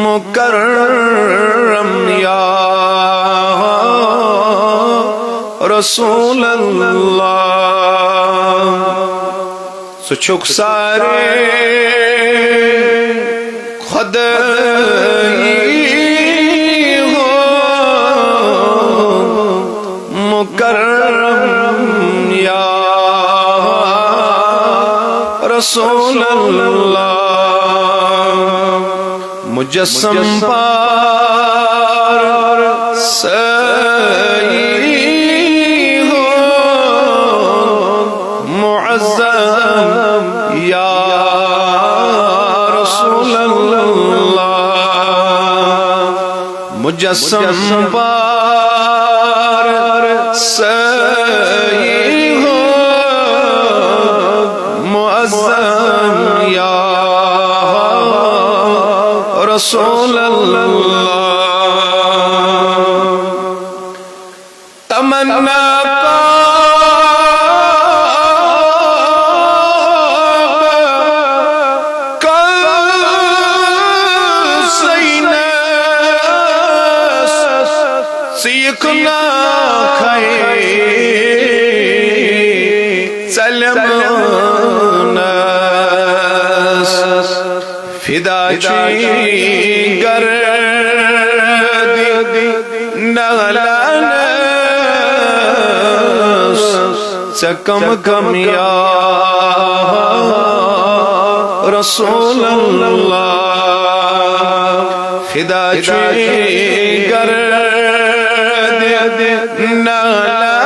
مکرم یا رسول اللہ سچک سارے خدائی ہو مکرم یا رسول اللہ مجسم پار سئی ہو معظم یا رسول اللہ مجسم پار سئی ہو معظم یا رسول اللہ تمنا سیکھنا کھائی سلمونس فدا چی گردی نغلانس سکم کم یا رسول اللہ فدا چی گردی نغلانس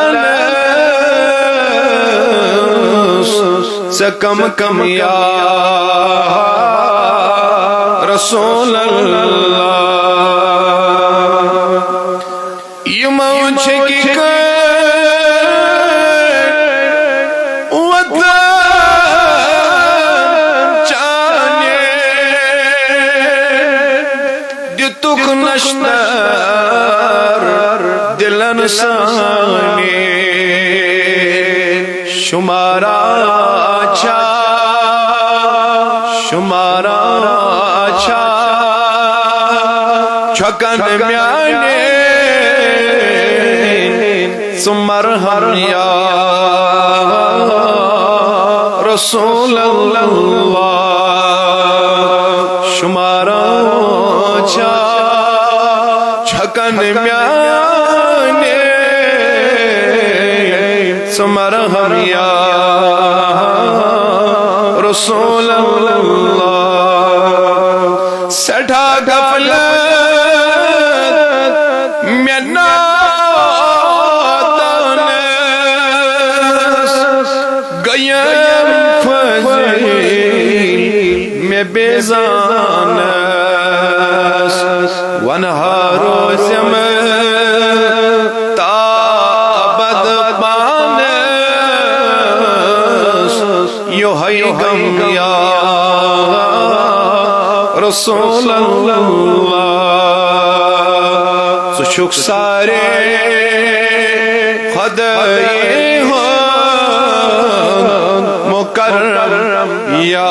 سکم کم یا رسول اللہ یمو چھکی وطن چانے دتک نشتر دلن سانے شمارا چا شمارا چا چھکن میانے سمرحم یا رسول اللہ شمارا چا چھکن میانے سمرحم یا رسول اللہ سٹھا غفلت میں ناتانس گیم فضیل میں بیزانس ونہارو زمن تابد بانس یو ہے غم یا رسول اللہ سچک سارے خدائی ہو مکرم یا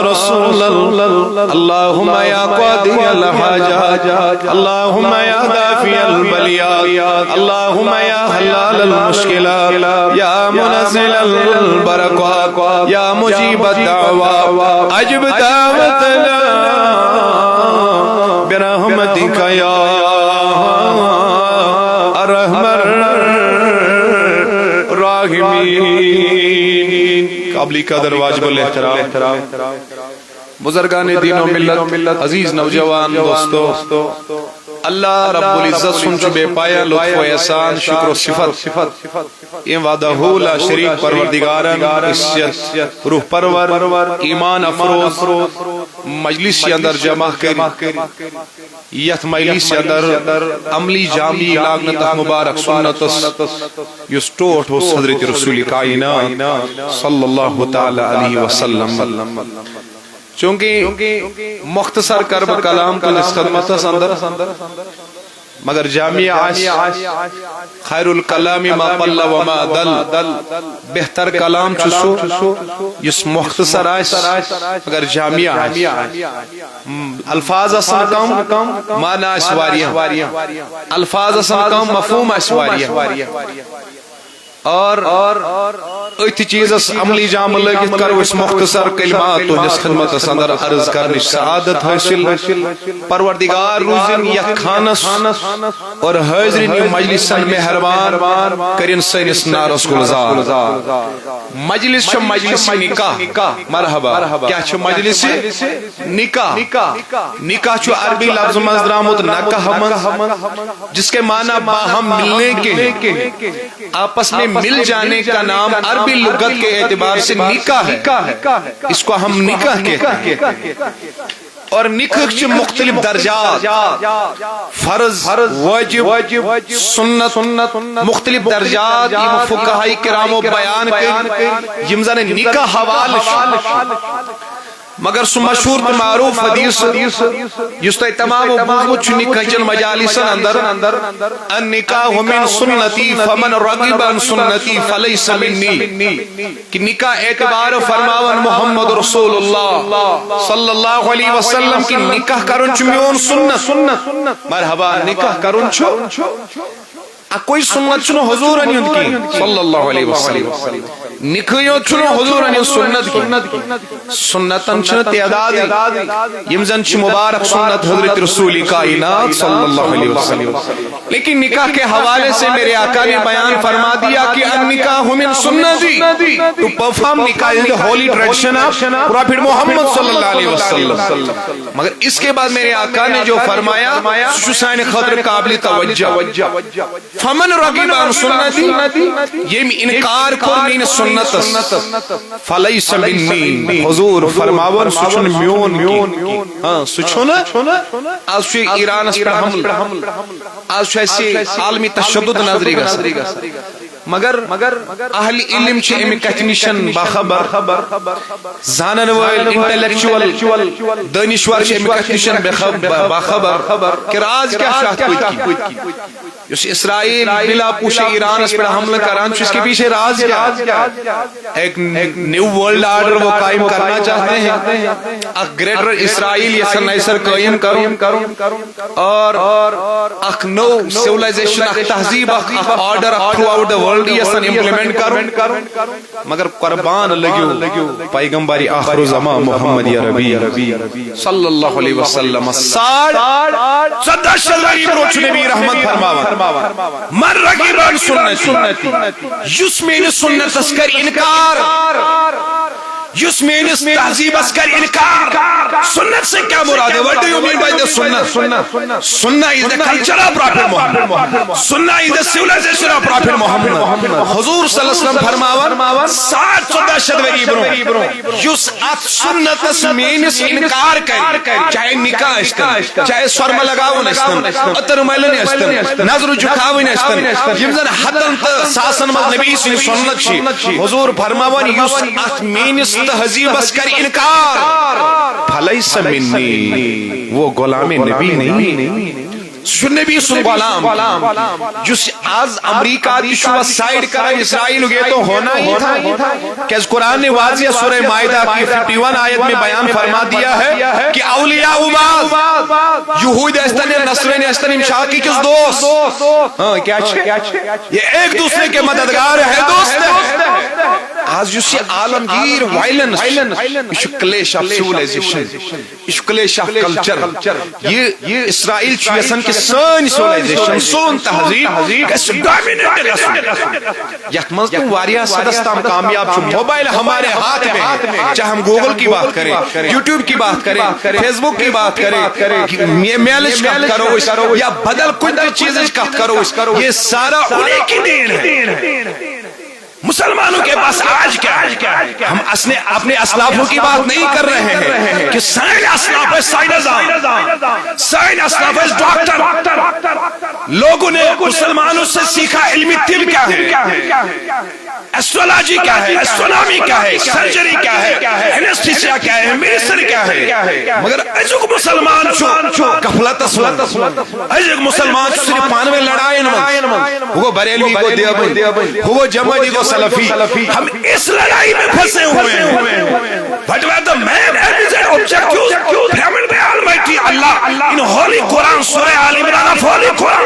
رسول اللہ اللہم یا قاضی الحاجات اللہم یا دافی البلیات اللہم یا حلال المشکلات یا منزل البرکات یا مجیب الدعوات عجب دعوتنا برحمتک یا ارحم الراحمین قابلی قدر واجب الاحترام بزرگان دین و ملت عزیز نوجوان دوستو اللہ رب العزت سن چبے پایا لطف و احسان شکر و صفت یہ وعدہ لا شریک پروردگارن عزت روح پرور ایمان افروز مجلس کے اندر جمع کر یت مجلس کے اندر عملی جامی لاغنت مبارک سنت یس ٹوٹ ہو حضرت رسول کائنات صلی اللہ تعالی علیہ وسلم چونکہ مختصر کرب کلام کا اس خدمت اندر مگر جامعہ خیر الکلام ما قل وما دل بہتر کلام چھسو یس مختصر آس مگر جامعہ الفاظ اسن کم معنی آس واریاہ الفاظ اسن کم مفہوم آس واریاہ اور اتھ چیزس عملی جام لگت کرو اس مختصر کلمات تہندس خدمت اندر عرض کرنے سعادت حاصل پروردگار روزن یتھ خانس اور حاضرین مجلسن مہربان کرن سنس نارس گلزار مجلس چھ مجلس نکاح مرحبا کیا چھ مجلس نکاح نکاح چھ عربی لفظ مز درامت نکاح جس کے معنی باہم ملنے کے آپس میں مل جانے کا نام عربی لغت کے اعتبار سے نکاح ہے، اس کو ہم نکاح کہتے ہیں۔ اور نکاح کے مختلف درجات فرض واجب سنت مختلف درجات فقہاء کرام بیان کر یم زن نکاح حوالہ مگر سو مشہور تو معروف حدیث جس تو تمام بوزمت نکاح چن مجالسن اندر النکاح من سنتی فمن رغب عن سنتی فلیس منی کہ نکاح اعتبار فرماون محمد رسول اللہ صلی اللہ علیہ وسلم کہ نکاح کرن چ میون سنت مرحبا نکاح کرن چ کوئی سنت چنو حضور انیون کی صلی اللہ علیہ وسلم نکھیو چنو حضور انیون سنت کی سنتن چنو تعداد یمزن چھ مبارک سنت حضرت رسول کائنات صلی اللہ علیہ وسلم، لیکن نکاح کے حوالے سے میرے آقا نے بیان فرما دیا کہ النکاح من سنتی تو پرفارم نکاح از دی ہولی ٹریڈیشن آف پروفیٹ محمد صلی اللہ علیہ وسلم، مگر اس کے بعد میرے آقا نے جو فرمایا سوسائن خاطر قابل توجہ فمن رغب عن سنتی یہ انکار کرنی سنت فلیس منی حضور فرماون سچن میون کی ہاں سچن آج چھ ایران اس پر حمل آج چھ ایسی عالمی تشدد نظری گا مگر اہل علم چھ امی کتنیشن باخبر زانن وائل انٹلیکچوال دانشور چھ امی کتنیشن باخبر کہ راز کیا شاہد کوئی کی اس اسرائیل بلا پوچھے ایران اس پر حملہ کران اس کے پیچھے راز کیا ایک نیو ورلڈ آرڈر وہ قائم کرنا چاہتے ہیں، ایک گریٹر اسرائیل یہ سنائسر قائم کروں اور ایک نو سیولائزیشن ایک تہذیب ایک order through out the world یہ سن امپلیمنٹ کروں، مگر قربان لگیو پیغمبری آخر الزمان محمد یا ربی صلی اللہ علیہ وسلم 14 شلوری بروچ نبی رحمت فرماوا من رغب عن سنتی یس میانس سنتس کر انکار یس میانس تہذیبس کر انکار سنت سے کیا مراد ہے؟ what do you mean by the سنت؟ سنت is the culture of Prophet Muhammad، سنت is the civilization of Prophet Muhammad۔ حضور صلی اللہ علیہ وسلم فرماون 14 شدوری برو یس ات سنتس میانس انکار کر چاہے نکاح اشتن چاہے سرما لگاون اشتن اتر ملن اشتن نظر جھکاون اشتن یم زن حتن ساسن مز نبی سن سنت چھ حضور فرماون یس ات میانس تہذیبس کر انکار فلیس منی وہ غلام نبی نہیں، نبی سن غلام جس آز امریکہ تشوہ سائیڈ کرن اسرائیل گئے تو ہونا ہی تھا کہ قرآن نے واضح سورہ مائدہ کی 51 آیت میں بیان فرما دیا ہے کہ اولیاء بعض یہود استن نصرین استن امشاقی کس دوست کیا یہ ایک دوسرے کے مددگار ہے دوست آج جس عالمگیر وائلنس اس کلیش آف سیولائزیشن اس کلیش آف کلچر یہ اسرائیل چیسن کے سن سیولائزیشن سون تہذیب کس ڈومیننٹ یت مز تو واریاہ صدستام کامیاب چھو موبائل ہمارے ہاتھ میں ہے، چاہے ہم گوگل کی بات کریں یوٹیوب کی بات کریں فیس بک کی بات کریں میلش کت کرو یا بدل کچھ چیزیں کت کرو یہ سارا انہیں کی دین ہے۔ مسلمانوں کے پاس آج کیا ہے؟ ہم اپنے اسلافوں کی بات نہیں کر رہے ہیں کہ سائن اسلاف ہے سائن اسلاف ہے ڈاکٹر، لوگوں نے مسلمانوں سے سیکھا علمی طب کیا ہے، ایسٹرولوجی کیا ہے, ایسٹرونامی کیا ہے, سرجری کیا ہے, اینستھیسیا کیا ہے, میڈیسن کیا ہے. مگر ازیک مسلمان چھو غفلتس منٛز, ازیک مسلمان چھُ صرف پانہٕ ؤنۍ لڑائین منٛز, وہ بریلوی گو دیوبند, وہ جماعتی گو سلفی. ہم اس لڑائی میں پھنسے ہوئے ہیں. What were the main aims and objectives framed by Almighty Allah in Holy Quran, Surah Al Imran of Holy Quran?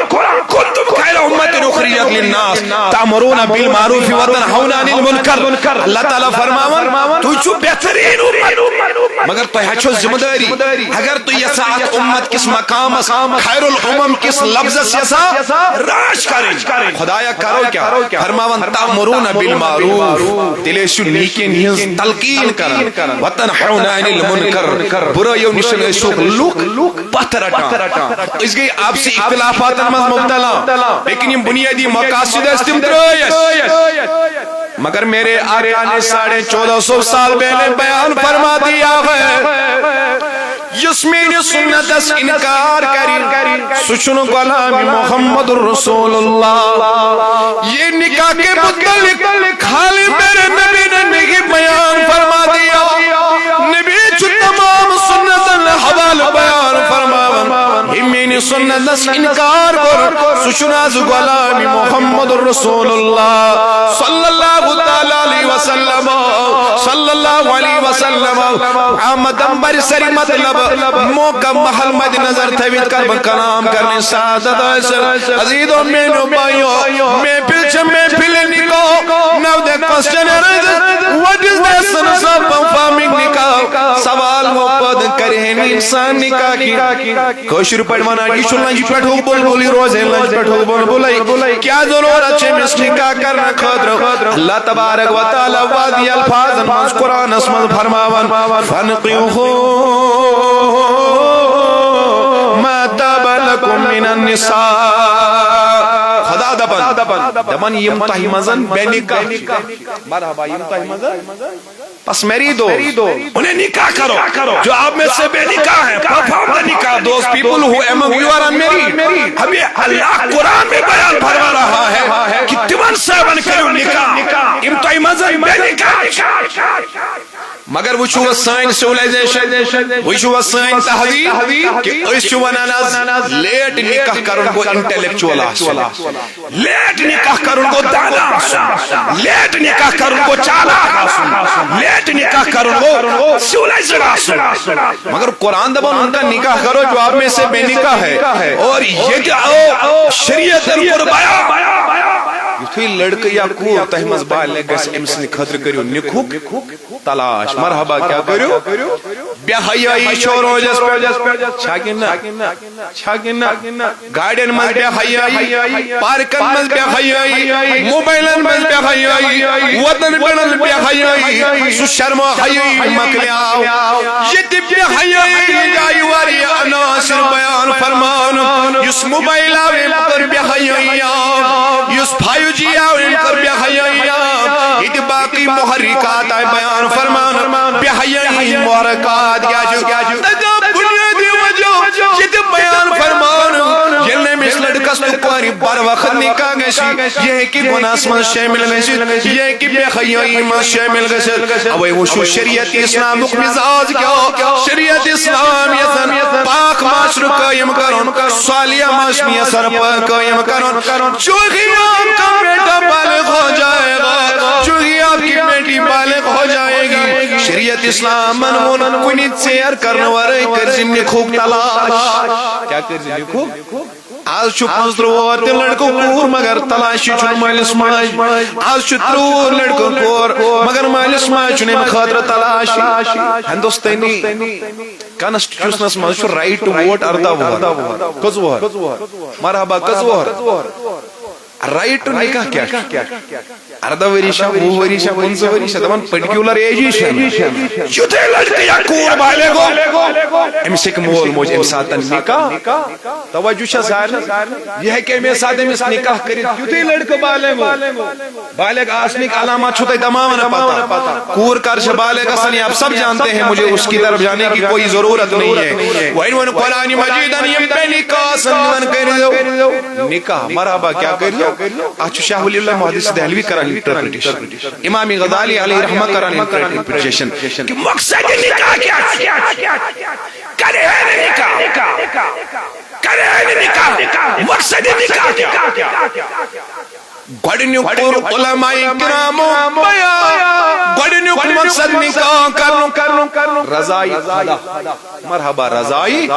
كنتم خير أمة أخرجت للناس تأمرون بالمعروف وتنهون عن المنكر. اللہ تعالیٰ فرماون تو چھو بہترین امت, مگر تو ہچو ذمہ داری اگر تو یساعت امت کس مقامس خیر الامم کس لفظ یسا راش کریں خدایا کرو کیا فرماون تأمرون بالمعروف تلیسو نیکین ہنز تلقین کرن وتنہون عن المنکر برائیو نشن ایسوک لوک پتھ رٹا. اس گئی آپ سے اختلافات مبتلا لیکن یہ بنیادی مقاصد استم درائیس. مگر میرے آقا نے 1450 سال پہلے بیان فرما دیا ہے یس میری سنت اس انکار کری سچن غلام محمد رسول اللہ. یہ نکاح کے متعلق خالی میرے نبی نے نہیں بیان فرما دیا, نبی جو تمام سنت الحوال بیان فرماون یہ میری سنت اس انکار کر سچن غلام محمد رسول اللہ صلی اللہ تعالی علیہ وسلم صلی اللہ علیہ وسلم. آمدم برسری مطلب موقع محل مد نظر تھوید کر کلام کرنے سعادت ایسر عزیزوں میں نبائیوں میں پھلے نکو now the question is what is the essence of performing نکاح. سوال وہ پد کریں انسان نکاح کی کوشر پڑھوانا ایشو لنج پٹھو بول روزے لنج پٹھو بول کیا ضرورت ہے اس نکاح کرنا خاطر. اللہ تبارک و تعالی وادی الفاظ منز قرآن اسمد فرماون فنقیوہو ما تاب لکم من النساء. خدا دبن یم تاہی مزن بے نکاح مرحبا یم تاہی مزن پس میری دو انہیں نکاح کرو جو آپ میں سے بے نکاح ہیں. perform the nikah those people who among you are unmarried. اب یہ اللہ قرآن میں بیان فرما رہا ہے کہ تمن سیون کرو نکاح امتائی مذہب بے نکاح. مگر وہ چھو سائن سیولائزیشن وہ چھو سائن تحضیر کہ اس چھو وناناز لیٹ نکاح کرن کو انٹیلیکچوال آسن, لیٹ نکاح کرن کو دانا آسن, لیٹ نکاح کرن کو چالا آسن, لیٹ نکاح کرن کو سیولائزر آسن. مگر قرآن دبان ان کا نکاح کرو جو آپ میں سے بے نکاح ہے اور یہ کہ شریعت قربایا یتھوی لڑکہ یا کور تہمز بالے گس امس خطر کریو نکھوک تلاش. مرحبا کیا کریو بے حیائی شوروجس چھاگن گاڑین مز بے حیائی, پارکن مز بے حیائی, موبائلن مز بے حیائی, وطن بنن بے حیائی, سو شرم حیائی مکلیاو یہ بے حیائی جائی واری عناصر بیان فرمان. یس موبائل آوے پر بے حیائی, یس 5G آوے پر بے حیائی, یہ باقی محرکات آئے بیان فرمان بے حیائی محرکات کیا جو تجا بنیادی وجہ یہ بیان فرمان جلنے میں اس لڑکس تو کواری بار وقت نکاح گشی یہ کہ گناس من شامل گشی یہ کہ بے حیائی من شامل گشی. اوے وہ شو شریعت اسلام مزاج کیا شریعت اسلام یسن پاک معاشر قائم کرن صالح معاشر یسن قائم کرن چوہی آپ کا بیٹا بالغ ہو جائے گا, چوہی آپ کی بیٹی بالغ ہو جائے گی. شریعت اسلام منون کنی چیر کرنے ورے کرزم نکھوک تلاش. کیا کرزم نکھوک آج چھو 15 لڑکوں کور مگر تلاشی چھو مالس ماج, آج چھو 3 لڑکوں کور مگر مالس ماج چھو نیم خاطر تلاشی. ہندوستانی کانسٹیٹیوشنس ماج چھو رائٹ ٹو ووٹ اردہ وہر کز وہر مرحبا کز وہر رائٹ ٹو نکاح کیا اردہ وریشہ وہ وریشہ 15 وریشہ دمان پرٹیکولر ایجیشن چھوٹے لڑکے یا کور بالے گو امس ایک مول موج امساتن نکاح توجہ شاہ ظاہر یہ ہے کہ امس ساتھ امس نکاح کری چھوٹے لڑکے بالے گو بالغ آسنی کا علامات چھوٹے تمام نہ پتا کور کرش بالغ آسنی آپ سب جانتے ہیں, مجھے اس کی طرف جانے کی کوئی ضرورت نہیں ہے. وَإِنْ قُرْآنِ مَجِيدًا يَمْبَ نِكَاح سنن کر دو نکاح مرحبا کیا کر دو اچھا شاہ ولی اللہ محدث دہلوی کران انٹرپریٹیشن امام غزالی علیہ رحمہ کران انٹرپریٹیشن کہ مقصد نکاح کیا کرے نکاح مقصد نکاح کیا گۄڈنیُک کوٚر علماء کرامو بیان گۄڈنیُک مقصد نکاح کرُن رضائی خدا مرحبا رضائی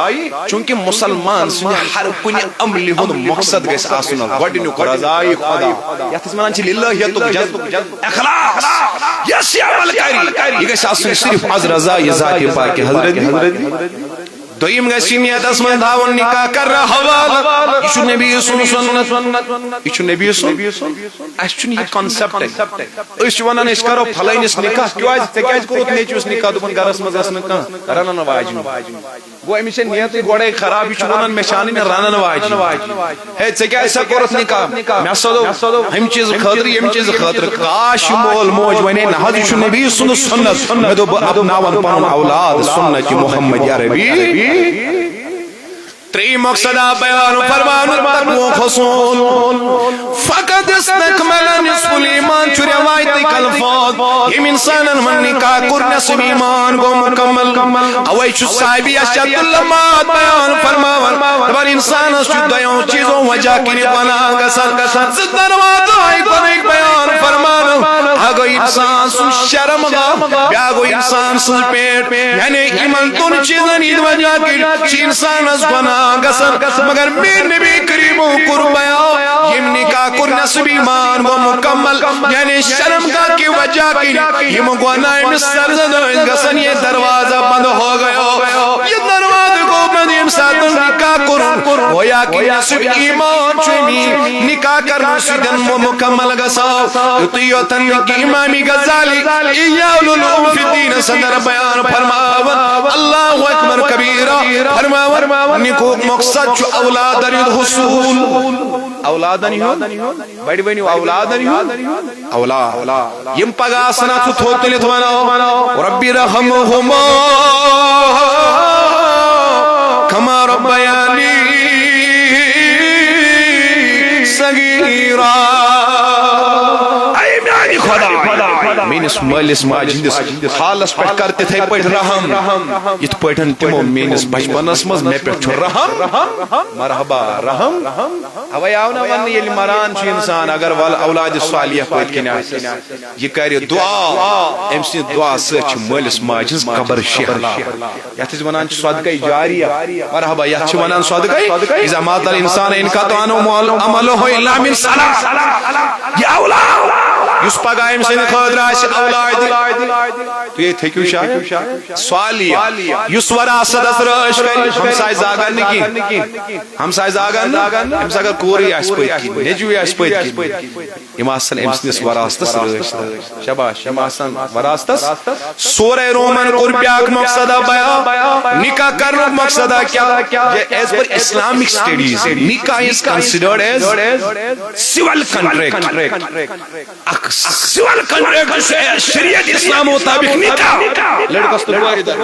چونکہ مسلمان سٕنٛدِ ہر کُنہِ عملہِ ہُنٛد مقصد گژھِ آسُن گۄڈنیُک رضائی خدا یتھ أسۍ ونان چھِ لِلہیتُک جذبہٕ اخلاص یۄس یہِ عمل کرِ یہِ گژھِ آسُن صرف از رضائی ذاتِ پاکِ حضرت دویم گژھِ نیتس منٛز تھاوُن نکاح کرنہٕ حوالہٕ یہِ چھُ نبی سُنٛد سُنت یہِ چھُ نبی سُنٛد اسہِ چھُنہٕ یہِ کنسپٹے أسۍ چھِ ونان أسۍ کرو پھلٲنِس نکاح ژےٚ کیازِ کوٚرُتھ نیٚچوِس نکاح دوٚپُن گرس منٛز ٲس نہٕ کانٛہہ رنن واجنہِ گوٚو أمِس چھےٚ نیتٕے گۄڈے خراب یہِ چھُ ونان مےٚ چھِ انٕنۍ رنن واجنہِ ہے ژےٚ کیازِ سا کوٚرُتھ نکاح مےٚ ہسا دوٚپ اَمہِ چیٖزٕ خٲطرٕ ییٚمہِ چیٖزٕ خٲطرٕ کاش یہِ مول موج ونے نہ حظ یہِ چھُ نبی سُنٛد سُنت مےٚ دوٚپ بہٕ اپناون پنُن اولاد سنت محمد عربی تری مقصد بیان فرمان تقوی خصول فقط استکمل نصف الایمان چھ روایت الفاظ یم انسانن من نکاح کر نصف ایمان گو مکمل اوے چھ صاحبی اشد علامات بیان فرمان بر انسان چھ دیو چیزوں وجہ کی بنا گسن زدن واتای کو بیان فرمان اگو انسان سن شرم گا بیا گو انسان سن پیٹ یعنی ایمان تون چیزن ید وجہ کی انسان اس بنا مگر میرے نبی کریموں قربایا یم نکاح کر نصب ایمان و مکمل یعنی شرم کا کی وجہ کی یم گناہ میں سرزد گسن یہ دروازہ بند ہو گیا یہ دروازہ کو بند یم ساتھ نکاح کر گویا کہ نصب ایمان چمی نکاح کرنا سیدن و مکمل گسا یطیعتن کی امامی غزالی ایال العلوم فی الدین صدر بیان فرماون اللہ اکبر کبیرہ فرماون نکو مقصد چھ اولادن حصول اولادن بڑی بنیو اولادن اولاد یم پگا سنا تو تھوتلت ونو ربی رحمہما کما ربیانی صغیرا میس مالس ماج ہندس حالس پہ کرتے تھے پہ رحم یت پٹن تمو میس بچپنس مز مے پہ رحم مرحبا رحم اوے آو نا ون یل مران چھ انسان اگر ول اولاد صالح پت کن یہ کرے دعا ام سی دعا سچ مالس ماج ہنز قبر شہلا یت ونان چھ صدقہ جاریہ مرحبا یت چھ ونان صدقہ اذا مات الانسان ان کا تو انو عمله الا من صلاح یا اولاد یس پگا ام سن خاطر اس اولاد تو یہ تھکیو شاہ صالح یس وراثت اس رش کر ہمسائے زاگن کی ہمسائے زاگن ہمس اگر کوری اس پت کی نجوی اس پت کی اماسن ام سن وراثت رش شاباش اماسن وراثت سورہ رومن قربیاک مقصد بیان نکاح کرنا مقصد کیا ایز پر اسلامک سٹڈیز نکاح is considered as civil contract civil contract شریعت اسلام مطابق نکاح لڑکس تو کوری در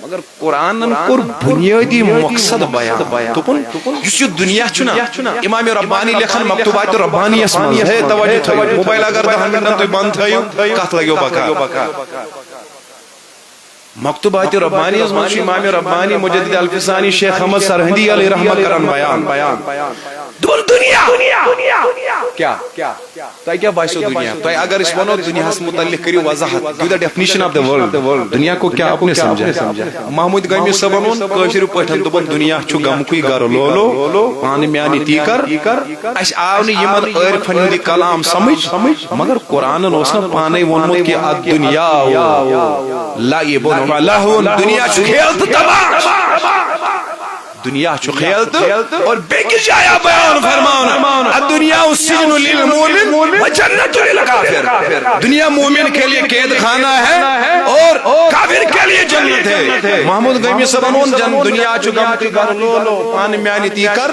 مگر قرآن کور بنیادی مقصد بیان تپن یس یہ دنیا چھنا امام ربانی لکھن مکتوبات ربانی اسمان ہے توجہ تھو موبائل اگر 10 منٹ تو بند تھیو کت لگیو بکا مکتوبات ربانی اسمان امام ربانی مجدد الفسانی شیخ احمد سرہندی علیہ رحمہ کرن بیان دنیا کیا تو کیا باسو دنیا تو اگر اس ونو دنیا اس متعلق کری وضاحت do the definition of the world دنیا کو کیا آپ نے سمجھا محمود غمی صاحبن کاشر پٹھن دبن دنیا چھ غمکوی گر لولو پانی میانی تی کر اس آو نی یمن عرفن ہندی کلام سمجھ مگر قرآن اوس نہ پانے ونمت کہ الدنیا لعب و لہو دنیا چھ کھیل تماشا دنیا چھ کھیل اور بیکر جایا بیان فرمان الدنیا سجن للمومن وجنت للکافر. دنیا مومن کے لیے قید خانہ ہے اور کافر کے لیے جنت ہے. محمود غمی صاحب دنیا چھ غم تہ گر لولو پان میانی تی کر.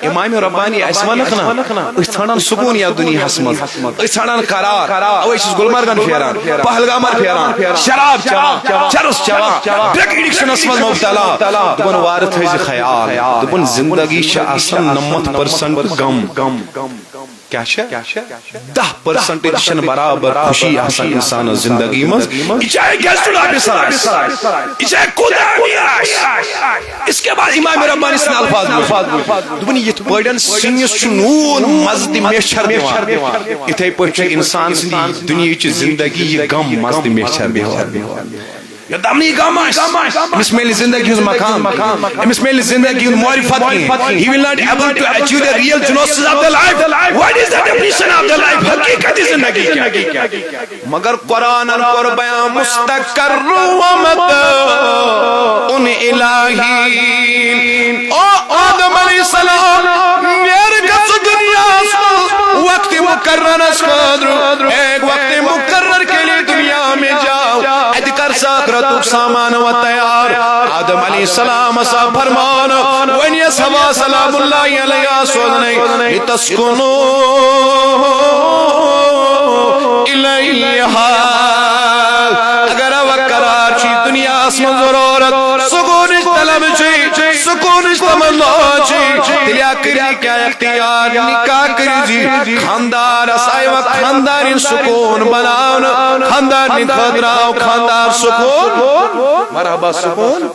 امام ربانی اس ونخنا اس ژھانڈان سکون یا دنیا مز اس ژھانڈان قرار. اوے چھس گلمرگن پھیران پہلگامن پھیران شراب چوان چرس چوان ڈرگ ایڈکشنس مز مبتلا. دپن وار تھز خیال دپن زندگی چھ آسان 90% غم. کیا 10% چھن برابر خوشی آسان انسان زندگی مز. چاہے گیسٹ آفیسر چاہے کودامی اس کے بعد امام ربانی سن الفاظ دپن یت پڑن سنس چھ نون مز تہ میچھر دیوان اتھے پٲٹھۍ انسان سن دنیا چ زندگی یہ غم مز تہ میچھر دیوان. دمنی غم امس میل زندگی ہز مقام امس میل زندگی ہز معرفت. he will not able to achieve the real genesis of the life. what is the definition of the life? حقیقت زندگی کیا. مگر قرآن کور بیان مستقر و متاع الہی. او آدم علیہ السلام میرے کس دنیا وقت مقرر اسقدر ایک وقت مقرر کے لیے دنیا میں جاؤ ادکر ساکرتک سامان و تیار. آدم علیہ السلام سا فرمان ونی سوا سلام اللہ علیہ سوزنے لتسکنو الیہا. اگر وقرار چی دنیا اسم ضرورت سکونش طلب چی سکونش تمنا چی تلیا کری کیا اختیار نکاح کری جی. خاندار اسائی وقت خاندار سکون بناؤن خاندار نکھدراؤ خاندار سکون مرحبا سکون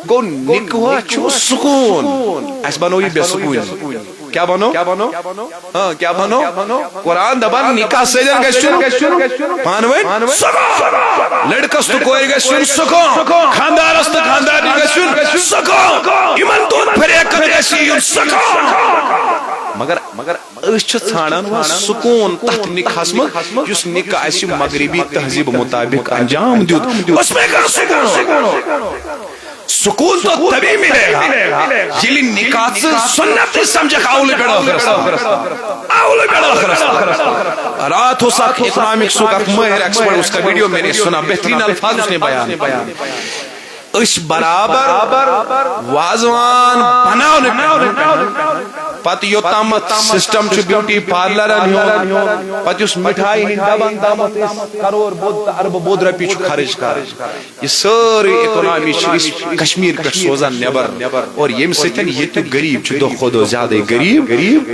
گو نکوہ چو سکون. اس بنو یہ بے سکون. کیا بنو کیا بنو قرآن دبان نکاح سیدن گشن پانوین سکون. لڑکس تو کوئی گشن سکون خاندار است خاندار گشن سکون ایمن دون پھر ایک گشن سکون. مگر اس چھ ژھانڈان سکون تحت نکاح مز یس نکاح اس مغربی تہذیب مطابق انجام دیت اس میں کر سکون. سکون تو تبھی ملے گا یلی نکاح سنت سمجھے اول بیڑا خرست. رات ہو سک اکنامکس کا ماہر ایکسپرٹ اس کا ویڈیو میں نے سنا بہترین الفاظ اس نے بیان اس برابر وازوان بناؤ پت یوتامت سسٹم چھ بیوٹی پارلر پت اس مٹھائی ڈبن تامت کروڑ ارب بود رپی چھ خرچ کر. یہ ساری اکنامی چھ کشمیر پہ سوزان نبر اور یم ستن یہ تو غریب چھ دو خود زیادہ غریب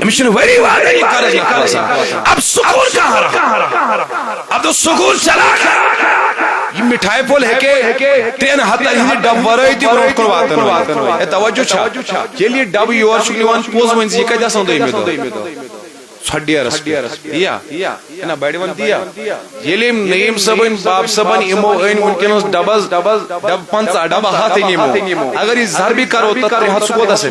امس چھ وری وادی قرض نہ اب سکون کہاں رہا. اب تو سکون چلا یہ مٹھائی پول ہے کہ تین ہتن ہندی ڈب ورائی تی برونٹ کن واتن توجہ چھا یلی ڈب یور چھ نیوان پوز ونز یہ کتہ آسان دویمہ دۄہ ژھڈیا رس دیا نا بڑی ون دیا یلی نعیم صبن باب صبن امو این ونکنس ڈبز ڈب 50 ڈب ہاتھ نیمو اگر یہ زر بھی کرو تو 300 سکوتا سے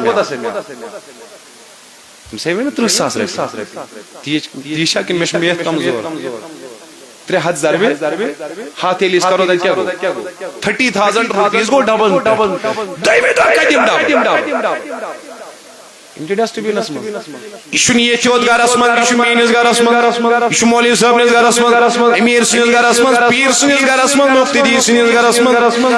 میں 30,000 رپی تیشا کن مش میت کمزور 3,000 ضربے ہاتھ ایلیس کرو دا کیا گو 30,000 روپیز گو ڈبل دائمی دو قدیم ڈبل انٹرڈسٹ بھی نسمہ اشون یہ چود گار اسمان اشون مینز گار اسمان اشون مولی صاحب نیز گار اسمان امیر سنیز گار اسمان پیر سنیز گار اسمان مقتدی سنیز گار اسمان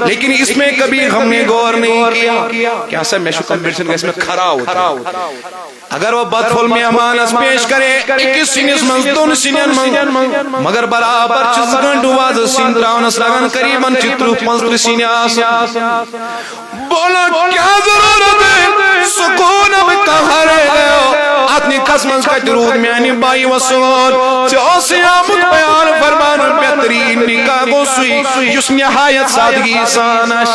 لیکن اس میں کبھی ہم نے غور نہیں کیا کیا سا میں شو کمپیٹیشن کا اس میں کھرا ہوتا اگر وہ بدفل مہمان اس پیش کرے 21 سینیس منز 2 سینین منز مگر برابر چیز گنڈو واز سین تراؤنس لگن قریباً چترو 15 سینیاس بولا کیا ضرورت ہے سکون اب کہاں رہ گئے ہو اتنی قسمنز کا درود میانی بائی وسون چوسی آمد بیان فرمان بہترین نکاح گو سوئی جس نہایت سادگی سانش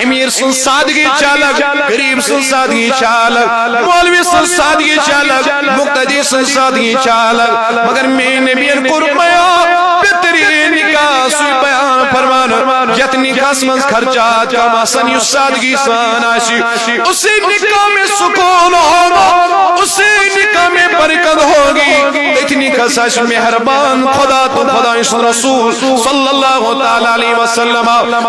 امیر سن سادگی چالک غریب سن سادگی چالک مولوی سن سادگی چالک مقتدی سن سادگی چالک مگر میں نبی قربیا بہترین نکاح سوئی بیان فرمان یتنی قسمنز خرچات کا محسن یو سادگی سانش اسی نکاح میں سکون ہوگا اسی نکاح میں برکت ہوگی اتنی کس مہربان خدا تو خدا رسول صلی اللہ تعالی علیہ وسلم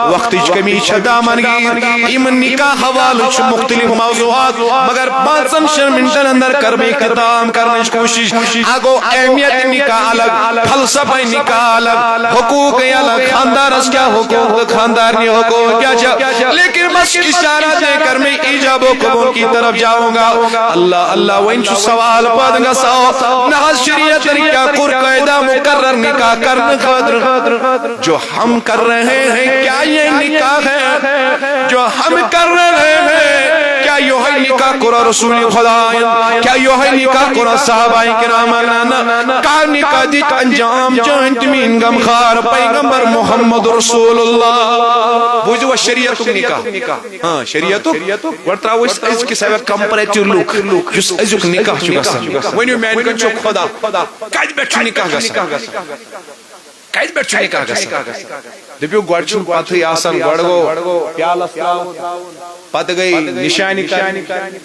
وقت کمی دامن گیر امن نکاح حوالہ مختلف موضوعات مگر 5 منٹن اندر کر میں اختتام کرنے کی کوشش اگو اہمیت نکاح الگ فلسفہ نکاح الگ حقوق الگ خاندار اس کیا حقوق خاندار نہیں حقوق کیا لیکن بس اشارہ دے کر میں ایجاب و قبول کی طرف جاؤں گا اللہ اللہ وانچو سوال پاد گا ساو نحس شریعت کیا قر قیدہ مقرر نکاح کرنے خاطر جو ہم کر رہے ہیں کیا یہ نکاح ہے جو ہم کر رہے ہیں کیا یہ نکاح قرآن رسول خدا کیا یہ نکاح قرآن صحابہ کرام کا نکاح دیت انجام جانت مین غم خار پیغمبر محمد رسول اللہ بوجھو شریعت نکاح ہاں شریعت ورطراو اس کی سیوہ کمپریٹیو لوک جس ازیک نکاح چکا سا ونیو مین کن چک خدا کج بیٹھو نکاح گسا کج بیٹھو نکاح گسا دبیو گوڑ چھو پاتھری آسان گوڑ گو پیال اسلاو پت گئی نشانی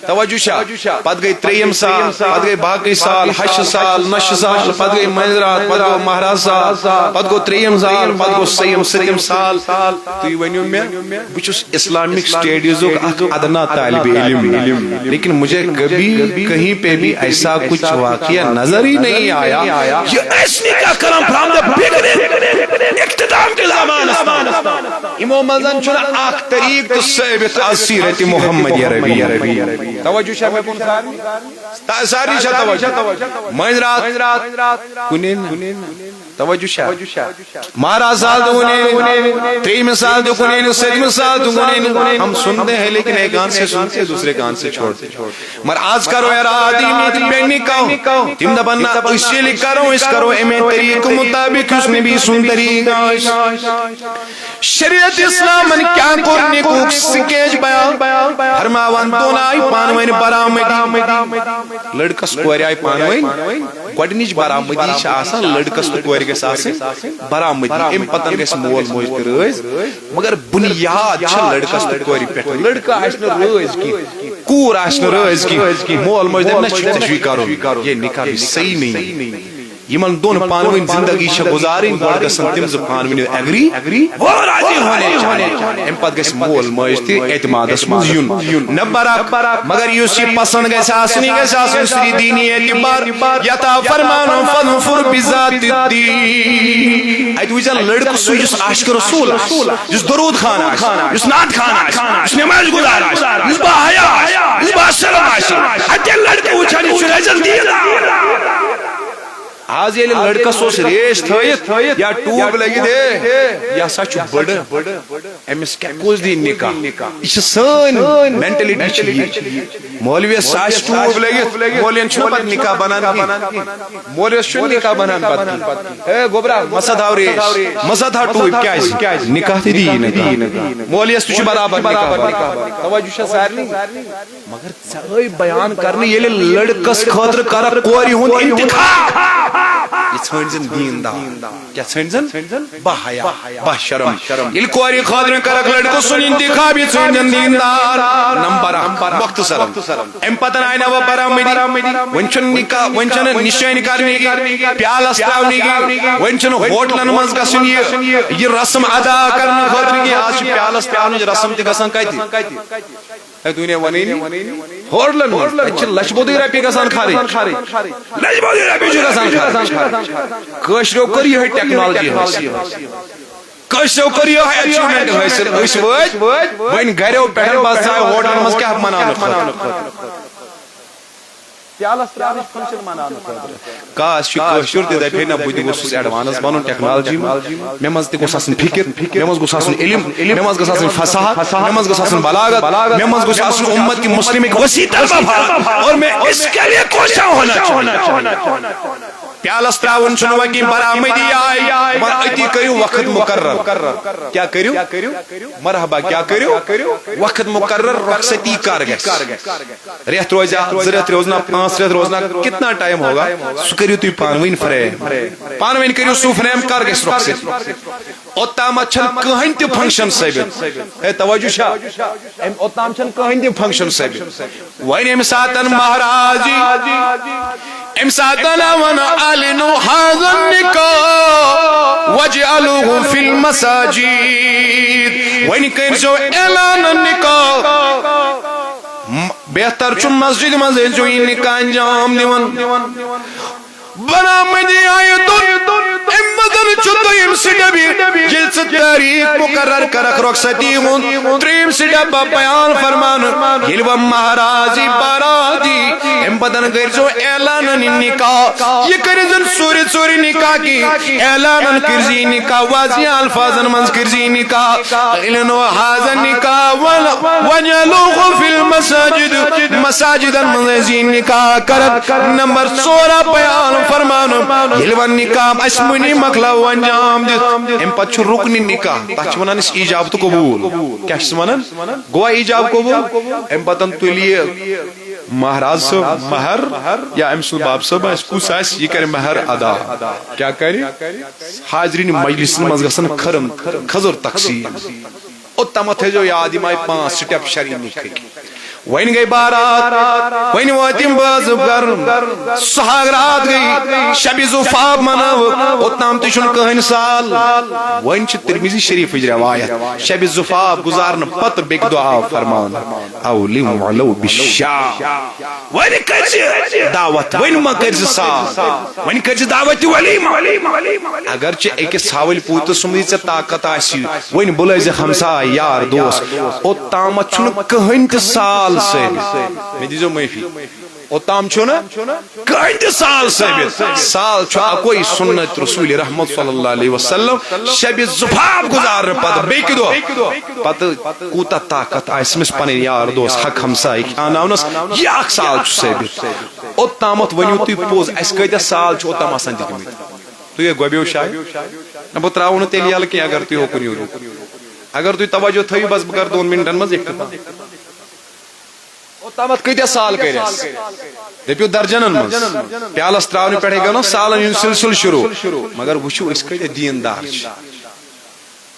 توجہ شاہ پت گئی 3 سال پت گئی باقی سال 8 سال 9 سال پت گئی مہرات پت گو مہراز سال پت گو 3 سال پت گو 7 سال تو یہ ونیو میں بچوس اسلامک سٹیڈیزوں کا ادنا طالب علم لیکن مجھے کبھی کہیں پہ بھی ایسا کچھ واقعہ نظر ہی نہیں آیا یہ ایسنی کا کرم فرام دا بگننگ اقتدام کے زمان امام مزن چنا آخ طریق تو ثابت سیرت محمد عربی توجہ شاہ میں کون ساری شاہ توجہ مہن رات کنین توجہ شاہ مارا سال دو کنین 3 سال دو کنین 7 سال دو کنین ہم سنتے ہیں لیکن ایک کان سے سنتے دوسرے کان سے چھوڑتے مر آج کرو یار آدمی پہنی کہو تم دا بننا اسی لکھ کرو اس کرو امی طریق مطابق اس نے بھی سن طریقہ شریعت اسلام من کیا کرنے کو سکیج بیان ہرماوان دونائی پانوین برامدی لڑکس کوری آئی پانوین گوڑنیج برامدی چھا آسا لڑکس کوری کے ساتھ برامدی ام پتن کس مول موج کر رئیز مگر بنیاد چھا لڑکس کوری پیٹھ لڑکا آشن رئیز کی کور آشن رئیز کی مول موج دینا چھو تشوی کرو یہ نکاح بھی صحیح نہیں یمن دون پانوین زندگی شا گزارین گوڑ گسن تم ز پانوین اگری وہ راضی ہونے ام پت گس مول مجتی اعتماد اسمز یون نبرک مگر یوسی پسند گس آسنی سری دینی اعتبار یتا فرمانو فنفر بذات الدین ایت ویزن لڑک سو جس عاشق رسول جس درود خان جس نعت خان جس نماز گزار جس با حیا جس با شرم حتی لڑک وچھانی شریزن دینا آج یہ لڑکا سوس ریش تھائیت یا ٹوب لگی دے یا سچ بڑھ ایمس کیکوز دی نکاح اس سن مینٹلیٹی چاہیے مولوی ساش ٹوب لگی مولین چھو پت نکاح بنان کی مولوی چھو نکاح بنان پت اے گوبرا مسد آو ریش مسد ہا ٹوب کیا ہے نکاح تی دی مولوی اس تجھ برابر نکاح توجہ شاہ سارنی مگر چاہی بیان کرنے یہ لڑکس خاطر کرا کوری ہون انتخاب یہ چھنزن دین دا کیا چھنزن با حیا با شرم یہ کوری خاطر کرک لڑکو سن انتخاب یہ چھنزن دین دار نمبر مختصر ام پتن آئینا و برامدی ونچن نکاح ونچن نشین کرنے کی پیال استاؤنی کی ونچن ہوٹلن منز گسن یہ رسم ادا کرنے خاطر کی آج پیال استاؤنی رسم تی گسن کہتی دنیا ونینی ہوٹلن منز لشبودی رپی گسن کھاری لشبودی رپی جو گسن کھاری کشرو کری ہے ٹیکنالوجی حاصل کشرو کری ہے اچیومنٹ حاصل اس وقت وین گھریو پہر باز آئے ہوٹل منز کیا منانا خاطر پیال استرانی فنکشن منانا خاطر کاش کشر تے دے پھینا بودی گوسس ایڈوانس بنون ٹیکنالوجی میں مز تے گوسسن فکر میں مز گوسسن علم میں مز گوسسن فصاحت میں مز گوسسن بلاغت میں مز گوسسن امت کی مسلم ایک وسیع طلبہ اور میں اس کے لیے کوشاں ہونا چاہیے پیال استراون چھنو کی برآمدی آئی من اتی کریو وقت مقرر کیا کریو مرحبا کیا کریو وقت مقرر رخصتی کار گئے ریت روزہ زرت روزنا 5 ریت روزنا کتنا ٹائم ہوگا سو کریو توی پانوین فریم پانوین کریو سو فریم کار گئے رخصتی اوتام چھن کہیں تی فنکشن ثابت ہے توجہ شاہ اوتام چھن کہیں تی فنکشن ثابت وین امساتن مہاراجی امساتن ون آلنو وَجْعَلُوهُ فِي الْمَسَاجِدِ وَإِنْ كَرْزَوْ اعلان النِّكَاح بہتر چھ مسجد مز جو یہ نکاح انجام دیون بنا مجھے آیتون امدن چھتو ام سڈبی جلس تاریخ مقرر کرک رخصتی ہون تریم سڈبا بیان فرمان ہلو مہرازی بارادی ام بدن غیر جو اعلان نکاح یہ کرزن سوری سوری نکاح کی اعلان کرزی نکاح واضح الفاظن منز کرزی نکاح قلنو حاضر نکاح وجلوه فی المساجد مساجد منزی نکاح کرد نمبر 16 بیان فرمانو ہلو نکاح اسمنی مکلاو انجام دیت ام پت چھ رکنی نکاح تاچ ونان اس ایجاب تو قبول کیا چھ ونان گوا ایجاب قبول ام پتن تولیے مہراز صاحب مہر یا ام سن باب صاحب اس کو ساس یہ کرے مہر ادا کیا کرے حاضرین مجلس مز گسن کھرم خزر تقسیم اتمت ہے جو یاد مائی 5 سٹیپ شرعی نکاح وین گئی بارات وین واتیم باز گرم سہاگ رات گئی شب زفاف مناو اتنام تشن کہن سال وین چھ ترمیزی شریف روایت شب زفاف گزارن پت بیک دعا فرمان اولیم علو بالشام وین کرز دعوت وین ما کرز سال وین کرز دعوت ولیم اگرچہ ایک ساول پوت سمدی سے طاقت آسی وین بلائز ہمسا یار دوست اتنام چھ کہن سال سے میں دیجو محفی اتام چھو نا کائنٹ سال ثابت سال چھو کوئی سنت رسول رحمت صلی اللہ علیہ وسلم شب زفاف گزار پتہ بیک دو پتہ کوتا طاقت آئیسمس پنے یار دوست حق ہمسائی کھاناونس یہ اک سال چھو ثابت اتامت ونیو تی پوز اس کہتا سال چھو اتام آسان دیکھیں تو یہ گوبیو شاید نبو تراؤنو تیلی آلکی اگر تی ہو کنیو اگر تو توجہ تھوئی بس بکر 2 منٹن مز اکتفا اتامت کتیا سال کریس دپیو درجنن مز پیالس تراؤنی پڑھے گا نا سالن یون سلسل شروع مگر وچھو اس کتیا دیندار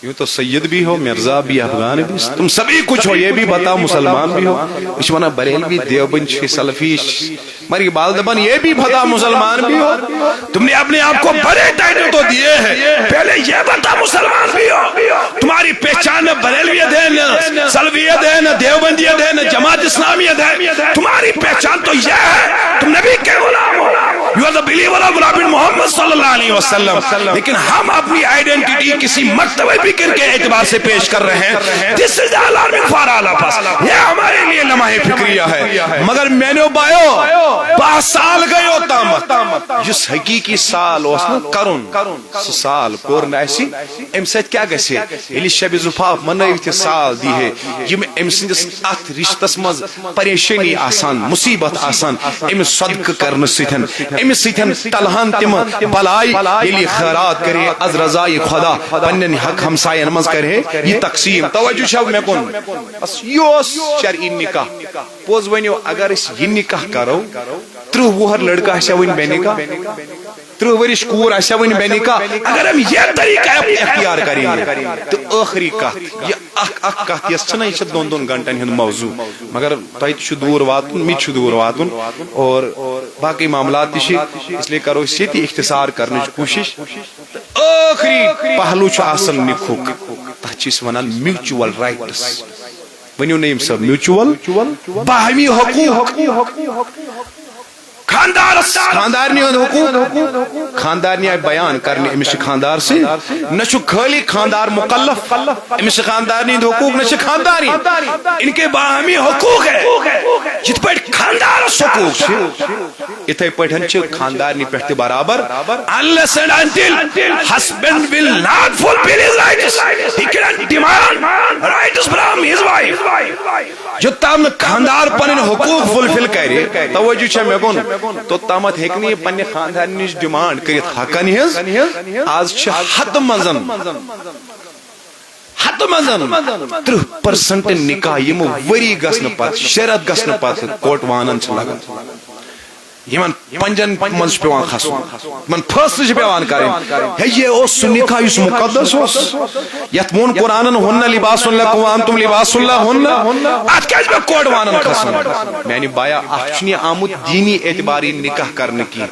یوں تو سید بھی ہو مرزا بھی افغان بھی تم سبھی کچھ ہو یہ بھی بتاؤ مسلمان بھی ہو اس منا بریل بھی دیوبند سلفی مری بالدبن یہ بھی بتا مسلمان بھی ہو تم نے اپنے آپ کو بڑے ٹائٹل تو دیے ہیں پہلے یہ بتا مسلمان بھی ہو تمہاری پہچان بریلویت ہے سلفیت ہے دیوبندیت ہے جماعت اسلامیت ہے تمہاری پہچان تو یہ ہے تم نبی کے غلام ہو You are the believer of Prophet Muhammad sallallahu alaihi wasallam. لیکن ہم اپنی آئیڈینٹیٹی کسی مرتبہ فکر کے اعتبار سے پیش کر رہے ہیں. This is the alarming for all of us. یہ ہمارے لیے لمحہ فکریہ ہے. مگر میں نے بایو 5 سال گئے ہوتا جس حقیقی سال اسنا کرن سال پورن ایسی ام سید کیا گسے یلی شب زفاف منائیت سال دی ہے یم ام سندس ات رشتس مز پریشانی آسان مصیبت آسان ام صدق کرن سیتھن ام سیتھن تلہن تم بلائی یلی خیرات کرے از رضائی خدا پنن حق ہمسائن مز کرے یہ تقسیم توجہ شو میں کن بس یوس شرعی نکاح پوز ونیو اگر اس یہ نکاح کرو 30 وہر لڑکا ہے ون بے نکاح 30 ورش کور ہے ون بے نکاح اگر ہم یہ طریقہ اختیار کریں گے تو آخری کات یہ اک کات یہ چھنا یہ 2 گھنٹن ہند موضوع مگر تہ چھ دور واتن می چھ دور واتن اور باقی معاملات تہ اس لیے کرو اس یہ اختصار کرنے کی کوشش آخری پہلو چھ اصل نکاح تہ چھ ونان میوچول رائٹس ونیو نیم سب میوچول باہمی حقوق خاندارنی حقوق خاندارنی بیان کرنے امس خاندار سے نہ خالی خاندار مکلف امس خاندارنی حقوق نہ خانداری ان کے باہمی حقوق ہے جت پہ خاندار حقوق اتھے پٹھن چھ خاندارنی پہ برابر unless and until husband will not fulfill his rights he cannot demand rights from his wife جو تام خاندار پنن حقوق فلفل کرے توجہ چھ مے کون تو تامت ہیکنی پنہ خاندان نش ڈیمانڈ کرت حقن ہز آج چھ حد مزن 30% نکاح یم وری گسن پت شرط گسن پت کوٹ وانن چھ لگان یمن پنجن مز پیوان کھسن من فیصلہ پیوان کریں ہے یہ اس نکاح اس مقدس اس یت مون قرآن ہن لباس لکم وانتم لباس لہن ات کیاز میں کوڑ وانن کھسن میانی بایا اچھنی آمد دینی اعتباری نکاح کرنے کی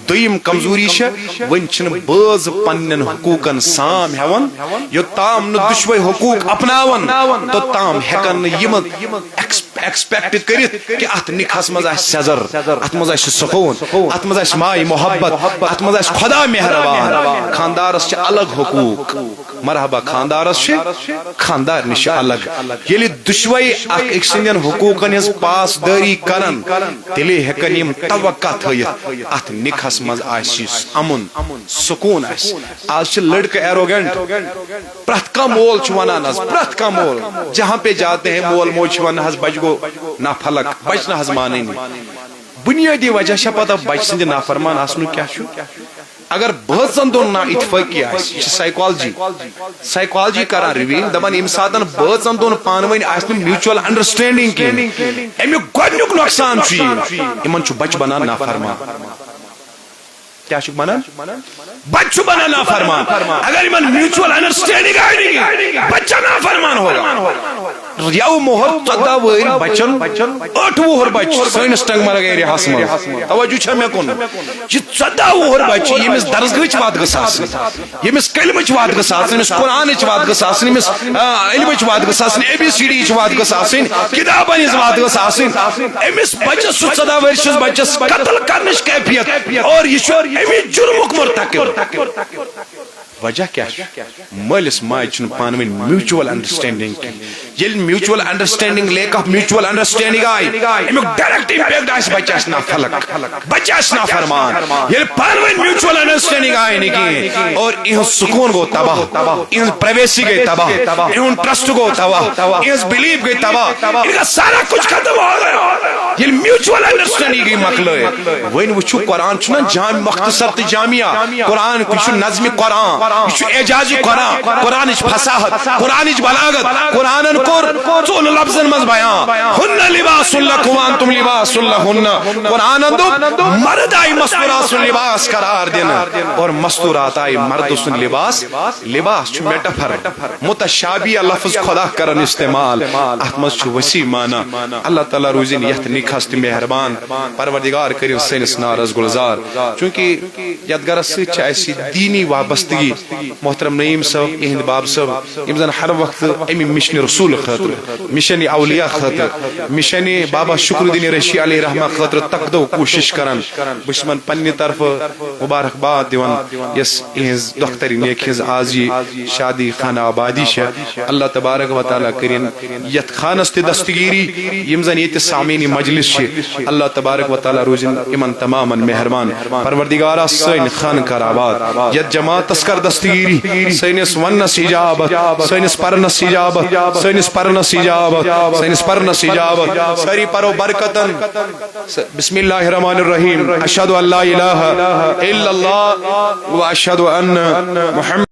دویم کمزوری چھ ون چھن باز پنن حقوقن سام ہیون یو تام نہ دشوے حقوق اپناون تو تام ہیکن یم ایکسپیکٹ کرت کہ ات نکاحس مز آس سزر ات مز آس سکون ات مز آس مائی محبت ات مز آس خدا مہربان خاندارس چھ الگ حقوق مرحبا خاندارس چھ خاندار نش الگ یلی دشوے اخ ایک سندین حقوقن ہز پاسداری کرن تیلے ہیکن یم توقع تھیت ات نکاحس مز آس امن سکون آس آج چھ لڑکے ایروگینٹ پرت کا مول چھ ونان از پرت کا مول جہاں پہ جاتے ہیں مول موج چھ ونان از بچ گو نا فلک بچ نہ ماننی بنیادی وجہ چھ پتہ بچ سند نافرمان آسنو کیا چھو اگر بہتن دون نا اتفاقی سائیکالوجی کران ریویل دپان یم ساتن بہتن دون پانوین آس میوچل انڈرسٹینڈنگ کی امیک گۄڈنیُک نقصان چھ یمن چھ بچ بنان نافرمان کیا چھ بنان بچ بنان نافرمان اگر یمن میوچل انڈرسٹینڈنگ آئی بچہ نافرمان ہوگا یو مہر 14 وہر بچن 8 وہر بچ سینس ٹنگ مرگ ایریا ہس من توجہ چھ مے کن یہ 14 وہر بچ یمس درسگاہ وات گساس یمس کلمہ وات گساس یمس قرآن وات گساس یمس علم وات گساس اے بی سی ڈی وات گساس کتابن وات گساس امس بچس 14 ورشس بچس قتل کرنش کیفیت اور یہ امی جرمک مرتکب وجہ کیا مالس ماج پانوین میوچل انڈرسٹینڈنگ یل mutual understanding lack of mutual understanding آئی امیک ڈائریکٹ امپیکٹ آس بچہ نا فلک بچہ نا فرمان یل پانوین میوچل انڈرسٹینڈنگ آئی نہیں اور یہ سکون گو تباہ یہ پرائیویسی گئی تباہ یہ ٹرسٹ گو تباہ یہ بلیف گئی تباہ ان سارا کچھ ختم ہو گیا یل میوچل انڈرسٹینڈنگ گئی مکلے وین وچھو قرآن چھنا جامع مختصر تے جامعہ قرآن کچھ نظم قرآن یہ اعجازی قرآن قرآن فصاحت قرآن بلاغت قرآن کور ژول لفظن مز بیان ہن لباس لکم وانتم لباس لہن قرآن دو مرد آئی مستورات سن لباس قرار دینا اور مستورات آئی مرد سن لباس لباس چھ میٹافر متشابیہ لفظ خدا کرن استعمال احمد چھ وسیع معنی اللہ تعالی روزین یت نکاح مہربان پروردگار کریم سینس نارز گلزار چونکہ یادگار سچ ایسی دینی وابستگی محترم نعیم صاحب اہند باب صاحب یم زن ہر وقت امی مشن رسول خاطر مشن اولیاء خاطر مشن بابا شکر الدین رشی علیہ رحمہ خاطر تقدو کوشش کرن بشمن پنی طرف مبارکباد دیوان یس اہز دختری نیک ہز آزی شادی خانہ آبادی شہ اللہ تبارک و تعالی کرین یت خانست دستگیری یم زن یت سامینی مجلس شہ اللہ تبارک و تعالی روزن امن تماما مہربان پروردگارا سین خان کر آباد یت جماعت تسکر دستگیری سینس ونس اجابت سینس پرنس اجابت سینس پرنس اجابت سینس پرنس اجابت سری پرو برکتن بسم اللہ الرحمن الرحیم اشہدو ان لا الہ الا اللہ و اشہدو ان محمد